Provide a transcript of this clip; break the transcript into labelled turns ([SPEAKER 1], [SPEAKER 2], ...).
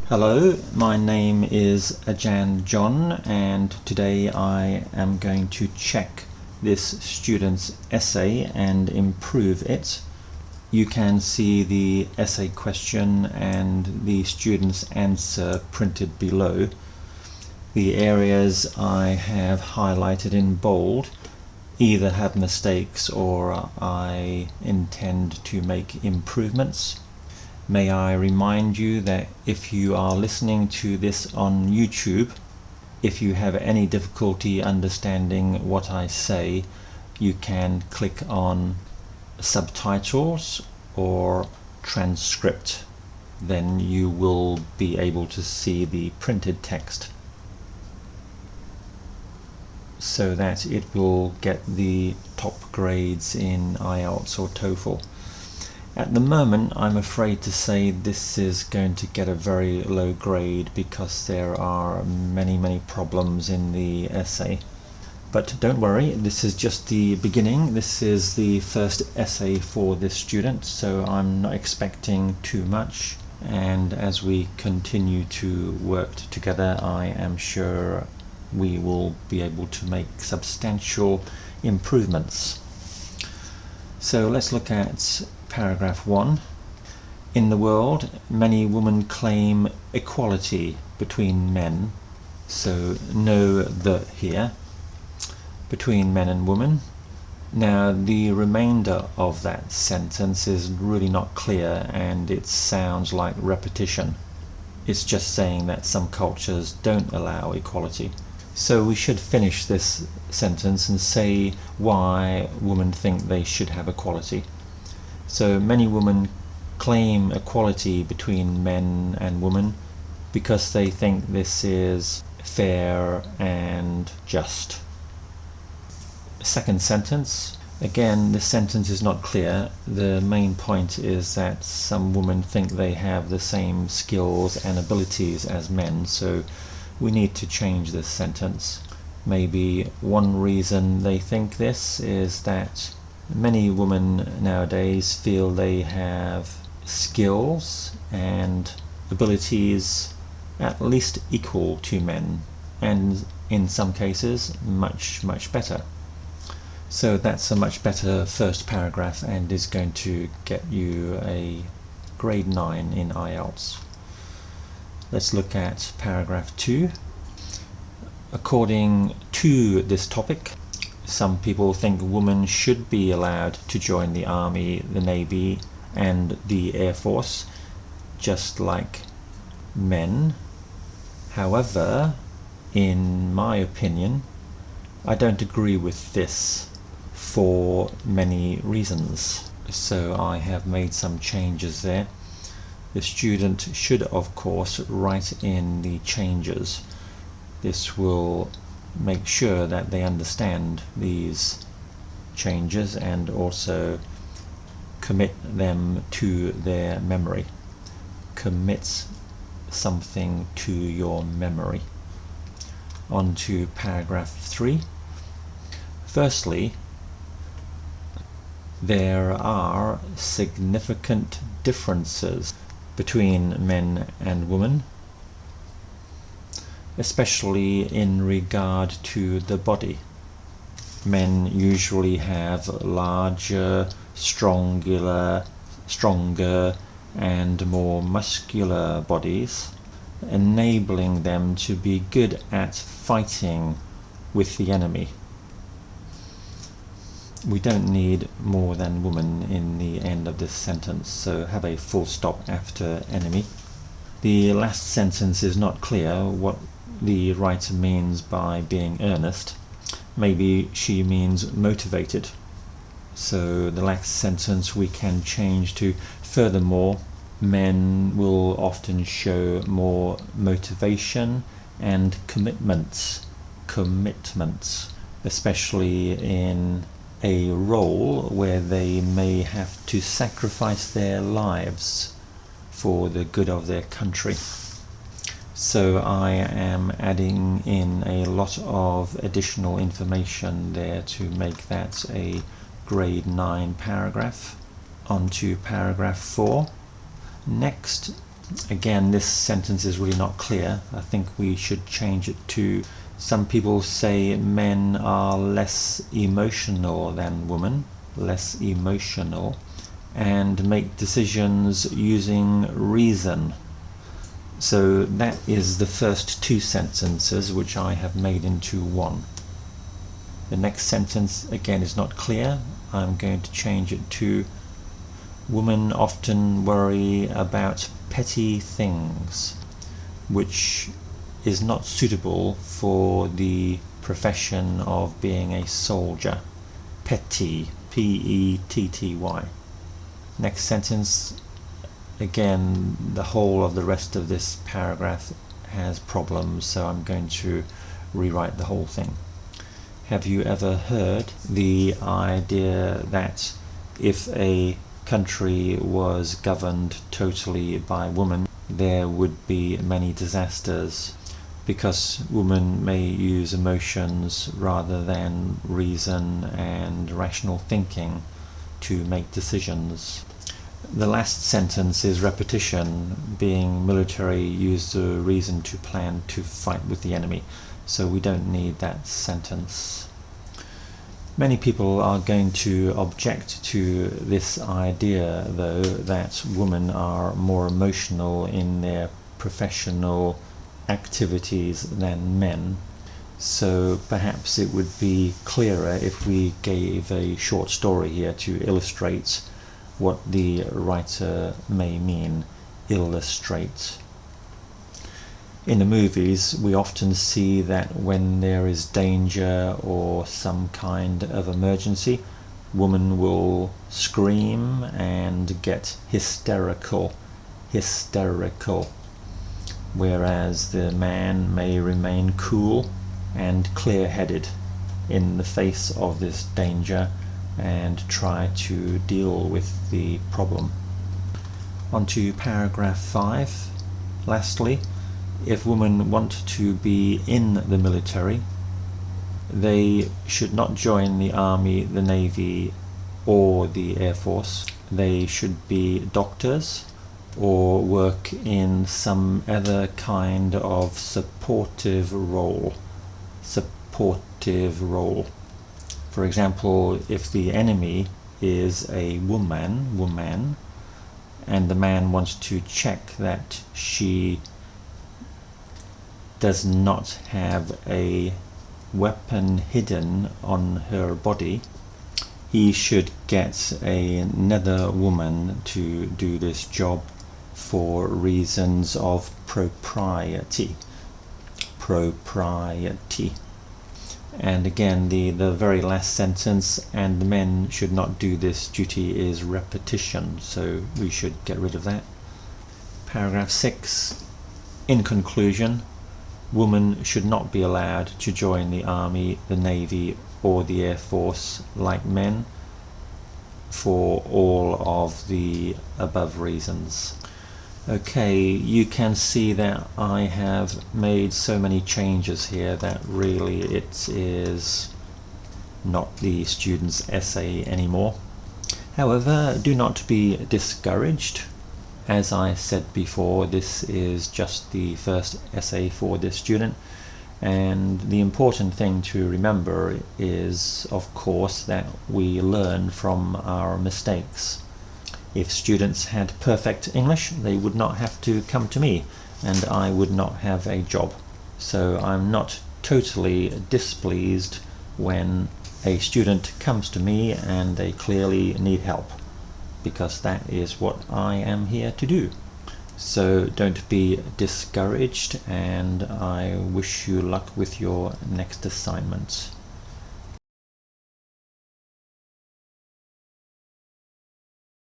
[SPEAKER 1] Hello, my name is Ajahn John, and today I am going to check this student's essay and improve it. You can see the essay question and the student's answer printed below. The areas I have highlighted in bold either have mistakes or I intend to make improvements. May I remind you that if you are listening to this on YouTube, if you have any difficulty understanding what I say, you can click on subtitles or transcript. Then you will be able to see the printed text so that it will get the top grades in IELTS or TOEFL. At the moment, I'm afraid to say this is going to get a very low grade because there are many problems in the essay. But don't worry, this is just the beginning. This is the first essay for this student, so I'm not expecting too much. And as we continue to work together, I am sure we will be able to make substantial improvements. So let's look at paragraph 1. In the world, many women claim equality between men. So no "the" here. Between men and women. Now the remainder of that sentence is really not clear and it sounds like repetition. It's just saying that some cultures don't allow equality. So we should finish this sentence and say why women think they should have equality. So many women claim equality between men and women because they think this is fair and just. Second sentence. Again, this sentence is not clear. The main point is that some women think they have the same skills and abilities as men, so we need to change this sentence. Maybe one reason they think this is that many women nowadays feel they have skills and abilities at least equal to men, and in some cases much better. So that's a much better first paragraph and is going to get you a grade 9 in IELTS. Let's look at paragraph 2. According to this topic, some people think women should be allowed to join the Army, the Navy, and the Air Force, just like men. However, in my opinion, I don't agree with this for many reasons. So I have made some changes there. The student should, of course, write in the changes. This will make sure that they understand these changes and also commit them to their memory. Commit something to your memory. On to paragraph 3. Firstly, there are significant differences between men and women, especially in regard to the body. Men usually have larger, stronger and more muscular bodies, enabling them to be good at fighting with the enemy. We don't need more than woman in the end of this sentence, so have a full stop after enemy. The last sentence is not clear what the writer means by being earnest. Maybe she means motivated. So the last sentence we can change to, furthermore, men will often show more motivation and commitments, especially in a role where they may have to sacrifice their lives for the good of their country. So I am adding in a lot of additional information there to make that a grade 9 paragraph. On to paragraph 4. Next, Again, this sentence is really not clear. I think we should change it to: some people say men are less emotional than women, less emotional, and make decisions using reason. So that is the first two sentences which I have made into one. The next sentence again is not clear. I'm going to change it to: women often worry about petty things, which is not suitable for the profession of being a soldier. Petty, P-E-T-T-Y. Next sentence, again, the whole of the rest of this paragraph has problems, so I'm going to rewrite the whole thing. Have you ever heard the idea that if a country was governed totally by women, there would be many disasters, because women may use emotions rather than reason and rational thinking to make decisions? The last sentence is repetition. Being military, use the reason to plan to fight with the enemy, so we don't need that sentence. Many people are going to object to this idea, though, that women are more emotional in their professional activities than men. So perhaps it would be clearer if we gave a short story here to illustrate what the writer may mean. Illustrate. In the movies, we often see that when there is danger or some kind of emergency, women will scream and get hysterical, whereas the man may remain cool and clear-headed in the face of this danger and try to deal with the problem. On to paragraph 5. Lastly, if women want to be in the military, they should not join the Army, the Navy, or the Air Force. They should be doctors or work in some other kind of supportive role. For example, if the enemy is a woman, and the man wants to check that she does not have a weapon hidden on her body, he should get another woman to do this job for reasons of propriety. And again, the very last sentence, and the men should not do this duty, is repetition, so we should get rid of that. Paragraph 6. In conclusion, women should not be allowed to join the Army, the Navy, or the Air Force like men for all of the above reasons. Okay, you can see that I have made so many changes here that really it is not the student's essay anymore. However, do not be discouraged. As I said before, this is just the first essay for this student, and the important thing to remember is, of course, that we learn from our mistakes. If students had perfect English, they would not have to come to me, and I would not have a job. So I'm not totally displeased when a student comes to me and they clearly need help, because that is what I am here to do. So don't be discouraged, and I wish you luck with your next assignment.